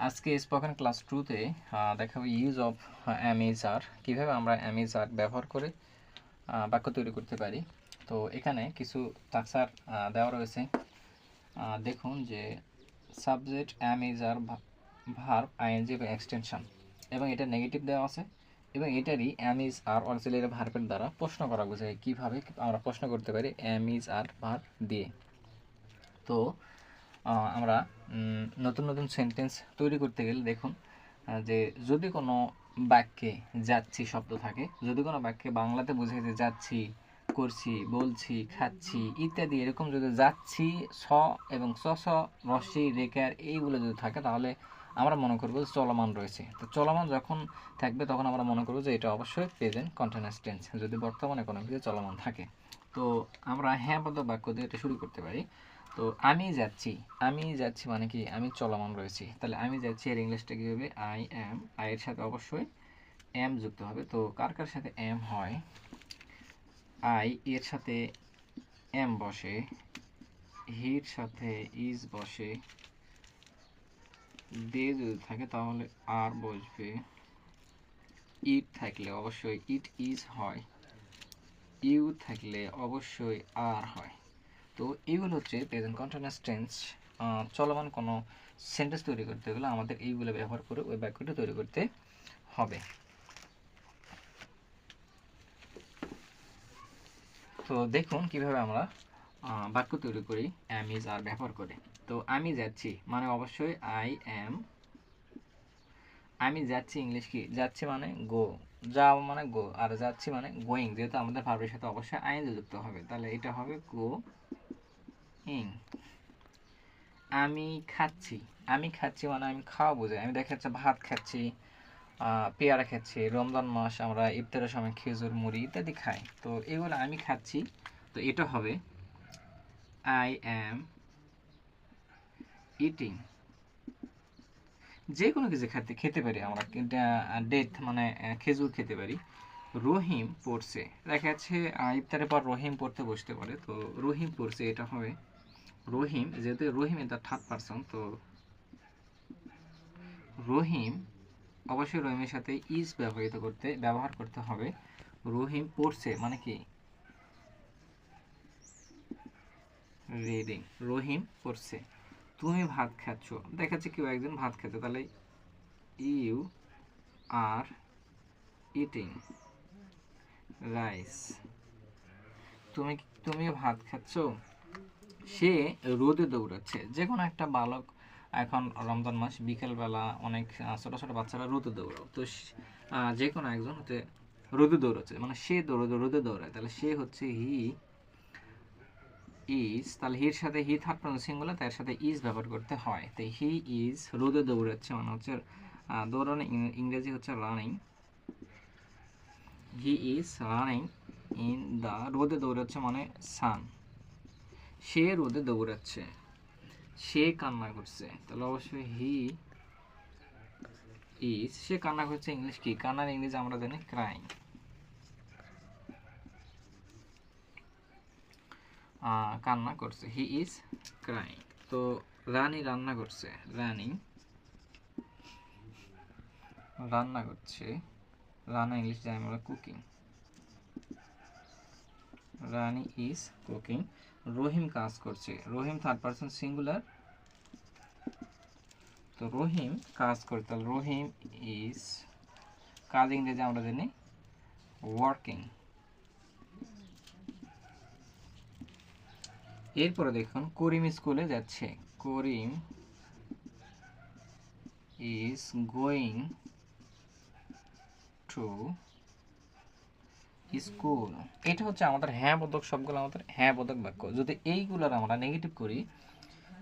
আজকে spoken class 2 তে দেখাবো ইউজ অফ এম ইজ আর, কীভাবে আমরা এম ইজ আর ব্যবহার করে বাক্য তৈরি করতে পারি। তো এখানে কিছু স্ট্রাকচার দেওয়া রয়েছে। দেখুন যে subject am is are, verb ING বা এক্সটেনশন, এবং এটা নেগেটিভ দেওয়া আছে, এবং এটারই এম ইজ আর অক্সিলারি ভার্বের দ্বারা প্রশ্ন করা বোঝায়। কীভাবে আমরা প্রশ্ন করতে পারি এম ইজ আর ভার্ব দিয়ে। তো আমরা নতুন নতুন সেন্টেন্স তৈরি করতে গেলে দেখুন যে যদি কোনো বাক্যে যাচ্ছি শব্দ থাকে, যদি কোনো বাক্যে বাংলাতে বোঝায় যে যাচ্ছি, করছি, বলছি, খাচ্ছি ইত্যাদি, এরকম যদি যাচ্ছি স এবং স স রস্যি রেকার এইগুলো যদি থাকে, তাহলে আমরা মনে করবো যে চলমান রয়েছে। তো চলমান যখন থাকবে তখন আমরা মনে করবো যে এটা অবশ্যই প্রেজেন্ট কন্টিনিউয়াস টেন্স, যদি বর্তমানে কোনো কিছু চলমান থাকে। তো আমরা হ্যাঁ বোধক বাক্য দিয়ে এটা শুরু করতে পারি। তো আমি যাচ্ছি, আমি যাচ্ছি মানে কি আমি চলমান রয়েছি, তাহলে আমি যাচ্ছি এর ইংলিশটা কী হবে? I am. আই এর সাথে অবশ্যই এম যুক্ত হবে। তো কার কার সাথে এম হয়? আই এর সাথে এম বসে, হির সাথে ইজ বসে, দে যদি থাকে তাহলে আর বসবে, ইট থাকলে অবশ্যই ইট ইজ হয়, ইউ থাকলে অবশ্যই আর হয়। তো এইগুলো হচ্ছে প্রেজেন্ট কন্টিনিউয়াস টেন্স। চলমান কোনো সেন্টেন্স তৈরি করতে গেলে আমাদের এইগুলো ব্যবহার করে ওই বাক্যটা তৈরি করতে হবে। তো দেখুন কিভাবে আমরা বাক্য তৈরি করি অ্যাম ইজ আর ব্যবহার করে। তো আমি যাচ্ছি মানে অবশ্যই আই অ্যাম। আমি যাচ্ছি ইংলিশ কি? যাচ্ছি মানে গো, যাও মানে গো, আর যাচ্ছি মানে গোয়িং, যেহেতু আমাদের ভার্বের সাথে অবশ্যই আইএনজি যুক্ত হবে, তাহলে এটা হবে গো ইং। আমি খাচ্ছি, আমি খাচ্ছি মানে আমি খাওয়া বোঝাই। আমি দেখা যাচ্ছে ভাত খাচ্ছি, পেয়ারা খাচ্ছি, রমজান মাস আমরা ইফতারের সময় খেজুর মুড়ি ইত্যাদি খাই। তো এগুলো আমি খাচ্ছি, তো এটা হবে আই অ্যাম ইটিং। যে কোনো কিছু খেতে পারি আমরা, ডেট মানে খেজুর খেতে পারি। রহিম পড়ছে, দেখা যাচ্ছে ইফতারের পর রহিম পড়তে বসতে পারে, তো রহিম পড়ছে এটা হবে রহিম, যেহেতু রহিম এটা থার্ড পারসন, তো রহিম অবশ্যই রহিমের সাথে ইজ ব্যবহার করতে হবে। রহিম পড়ছে মানে কি রিডিং, রহিম পড়ছে। তুমি ভাত খাচ্ছ, দেখা যাচ্ছে কেউ একজন ভাত খাচ্ছে, তাহলে ইউ আর ইটিং রাইস। তুমি ভাত খাচ্ছ। সে রোদে দৌড়াচ্ছে, যে কোনো একটা বালক, এখন রমজান মাস বিকেলবেলা অনেক ছোটো ছোটো বাচ্চারা রোদে দৌড়াও, তো যে কোনো একজন হচ্ছে রোদে দৌড়াচ্ছে, মানে সে রোদে দৌড়ায়, তাহলে সে হচ্ছে হি ইজ। তাহলে হির সাথে হি থার্ড পারসন সিঙ্গুলার, তার সাথে ইজ ব্যবহার করতে হয়। তো হি ইজ রোদে দৌড়াচ্ছে মানে হচ্ছে দৌড়ানো ইংরেজি হচ্ছে running. He is running in the, রোদে দৌড়াচ্ছে মানে সান। সে রোদে দৌড়াচ্ছে, সে কান্না করছে, তাহলে অবশ্যই হি ইজ। সে কান্না করছে ইংলিশ কি? কান্নার ইংলিশ আমরা জানি ক্রাইং। কান্না করছে, হি ইজ ক্রাইং। তো রানী রান্না করছে, রানী রান্না করছে, রান্না ইংলিশ জানি আমরা cooking. Rani is cooking. Rahim কাজ করছে, রহিম থার্ড পারসন সিঙ্গুলার, তো রহিম কাজ করতে, তাহলে রহিম ইজ, কাজ ইংরেজি আমরা জানি ওয়ার্কিং। এরপরে দেখুন করিম স্কুলে যাচ্ছে, করিম ইজ গোয়িং টু স্কুল। এটা হচ্ছে আমাদের হ্যাঁ বোধক, সবগুলো আমাদের হ্যাঁ বোধক বাক্য। যদি এইগুলোর আমরা নেগেটিভ করি,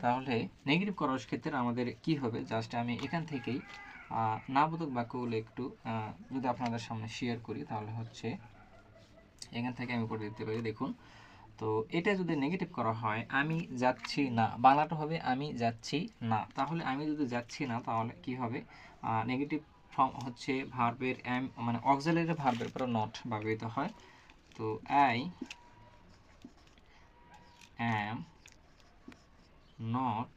তাহলে নেগেটিভ করার ক্ষেত্রে আমাদের কি হবে? জাস্ট আমি এখান থেকেই না বোধক বাক্যগুলো একটু যদি আপনাদের সামনে শেয়ার করি, তাহলে হচ্ছে এখান থেকে আমি করে দিতে পারি। দেখুন, তো এটা যদি নেগেটিভ করা হয়, আমি যাচ্ছি না, বাংলাটা হবে আমি যাচ্ছি না। তাহলে আমি যদি যাচ্ছি না, তাহলে কি হবে? নেগেটিভ ফর্ম হচ্ছে ভার্বের এম, মানে অক্সিলারি ভার্বের পর নট ব্যবহৃত হয়। তো আই অ্যাম নট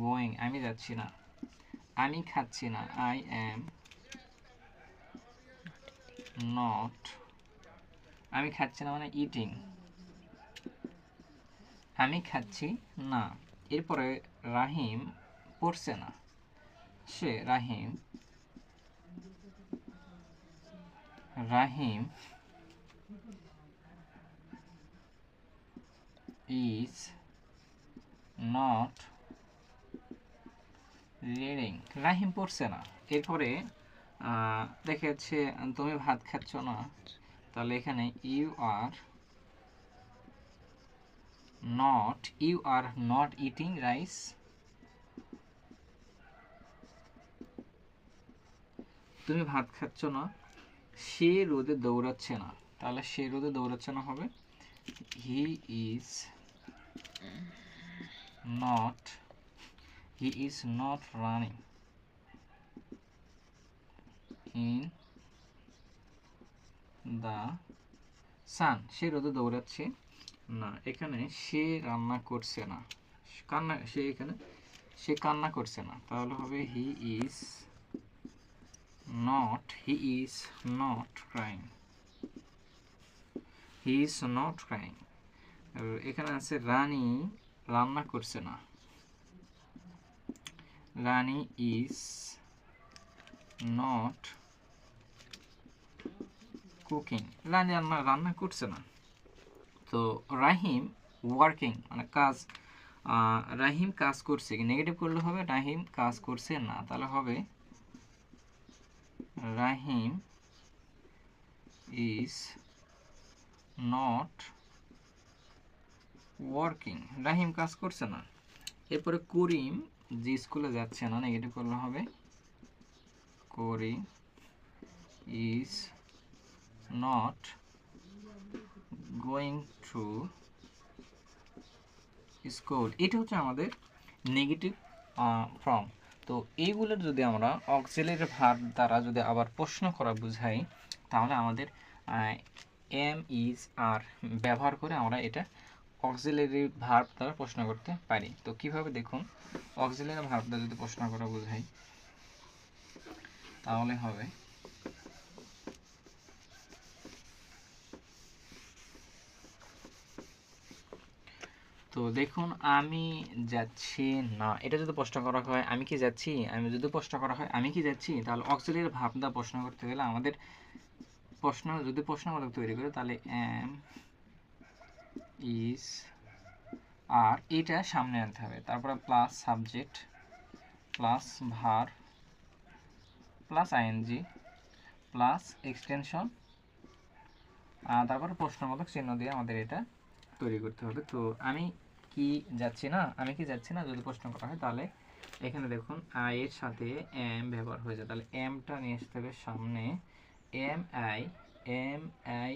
গোয়িং, আমি যাচ্ছি না। আমি খাচ্ছি না, আই অ্যাম নট, আমি খাচ্ছি না মানে ইটিং, আমি খাচ্ছি না। এরপরে রাহিম পড়ছে না, সে রাহিম রাহিম ইজ নট রিডিং, রাহিম পড়ছে না। এরপরে দেখা যাচ্ছে তুমি ভাত খাচ্ছ না, তাহলে এখানে you are not eating rice, তুমি ভাত খাচ্ছ না। সে রোদে দৌড়াচ্ছে না, তাহলে সে রোদে দৌড়াচ্ছে না হবে he is not running in the sun, সে রোদে দৌড়াচ্ছে না। এখানে সে রান্না করছে না, সে কান্না করছে না, তাহলে হবে হি ইজ নট ক্রাইং, এখানে আছে রানী রান্না করছে না, রানী ইজ নট কুকিং, রানী রান্না করছে না। তো রাহিম ওয়ার্কিং মানে কাজ, রাহিম কাজ করছে, নেগেটিভ করলে হবে রাহিম কাজ করছে না, তাহলে হবে রাহিম ইজ নট ওয়ার্কিং, রাহিম কাজ করছে না। এরপরে করিম যে স্কুলে যাচ্ছে না, নেগেটিভ করলে হবে Karim is not going to school, এটা হচ্ছে আমাদের নেগেটিভ ফর্ম। তো এইগুলোর যদি আমরা অক্সিলারি ভার্ব দ্বারা যদি আবার প্রশ্ন করা বুঝাই, তাহলে আমাদের এম ইজ আর ব্যবহার করে আমরা এটা অক্সিলারি ভার্ব দ্বারা প্রশ্ন করতে পারি। তো কিভাবে দেখুন, অক্সিলারি ভার্ব দ্বারা যদি প্রশ্ন করা বুঝাই তাহলে হবে তো দেখুন আমি যাচ্ছি না, এটা যদি প্রশ্ন করা হয় আমি কি যাচ্ছি, যদি প্রশ্ন করা হয় আমি কি যাচ্ছি, তাহলে অক্সিলারি ভার্ব দ্বারা প্রশ্ন করতে গেলে আমাদের যদি প্রশ্নবোধক তৈরি করে তাহলে এম ইজ আর এটা সামনে আনতে হবে, তারপরে plus subject plus verb plus ING plus extension, তারপরে প্রশ্নবোধক চিহ্ন দিয়ে আমাদের এটা তৈরি করতে হবে। তো আমি কি যাচ্ছি না যদি প্রশ্ন করা হয় তাহলে এখানে দেখুন আই এর সাথে এম ব্যবহার হয়ে যায়, তাহলে এমটা নিয়ে আসতে হবে সামনে, এম আই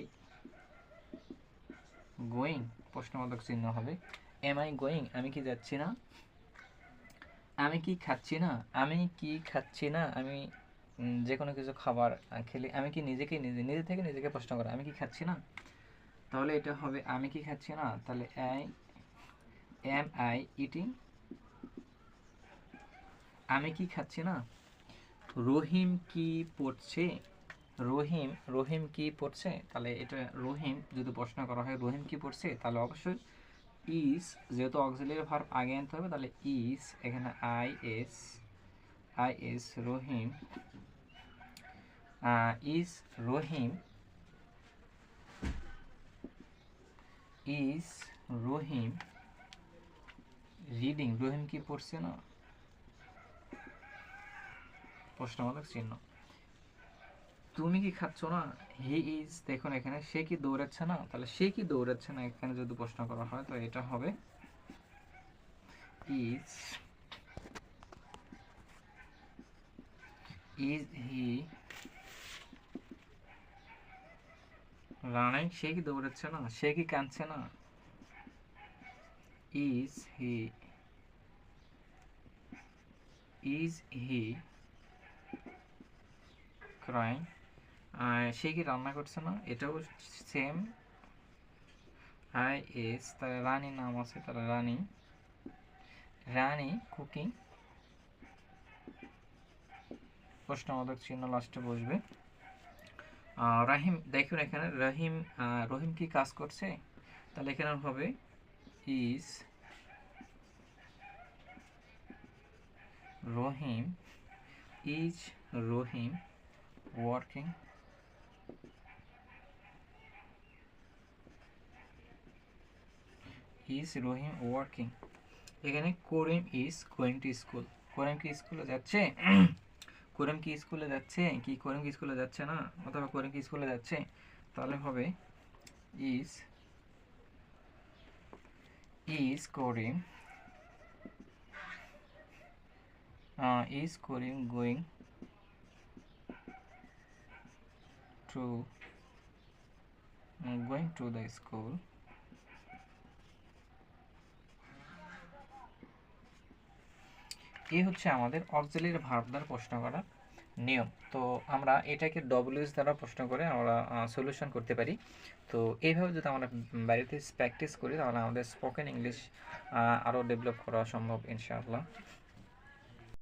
গোয়িং, প্রশ্নবোধক চিহ্ন হবে এম আই গোয়িং, আমি কি যাচ্ছি না, আমি কি খাচ্ছি না, আমি যে কোনো কিছু খাবার খেলে আমি কি নিজে থেকে নিজেকে প্রশ্ন করা আমি কি খাচ্ছি না, তাহলে এটা হবে আমি কি খাচ্ছি না, তাহলে এম আই ইটিং, আমি কি খাচ্ছি না। রহিম কি পড়ছে, রহিম কি পড়ছে, তাহলে এটা রহিম যদি প্রশ্ন করা হয় রহিম কি পড়ছে, তাহলে অবশ্যই ইজ, যেহেতু অক্সিলারি ভার্ব আগে আনতে হবে, তাহলে ইজ এখানে I S Rahim is Rahim reading, Rahim কি পড়ছে না, প্রশ্নবোধক চিহ্ন। তুমি কি খাচ্ছ না, হি ইজ, দেখুন এখানে সে কি দৌড়াচ্ছে না, তাহলে সে কি দৌড়াচ্ছে না এখানে যদি প্রশ্ন করা হয় তো এটা হবে ইজ হি রানিং, সে কি দৌড়াচ্ছে না, সে কি কাঁদছে না, ইজ হি ক্রাইং, সে কি রান্না করছে না, এটাও সেম আই এস, তাহলে রানী নাম আছে, তাহলে রানী রানী কুকিং, প্রশ্নবোধক চিহ্ন লাস্টে বসবে। রাহিম, দেখুন এখানে রহিম কি কাজ করছে, তাহলে এখানে হবে is Rahim, is Rahim working, is Rahim working. এখানে করিম ইজ গোয়িং টু স্কুল, করিম কি স্কুলে যাচ্ছে, করিম কি স্কুলে যাচ্ছে, করিম কি স্কুলে যাচ্ছে না, অথবা করিম কি স্কুলে যাচ্ছে, তাহলে হবে is Karim, going to the school. এই হচ্ছে আমাদের অক্সিলারি ভার্ব দ্বারা প্রশ্ন করার নিয়ম। তো আমরা এটাকে ডব্লিউএস দ্বারা প্রশ্ন করে আমরা সলিউশন করতে পারি। তো এইভাবে যদি আমরা বাড়িতে প্র্যাকটিস করি তাহলে আমাদের স্পোকেন ইংলিশ আরও ডেভেলপ করা সম্ভব ইনশাআল্লাহ।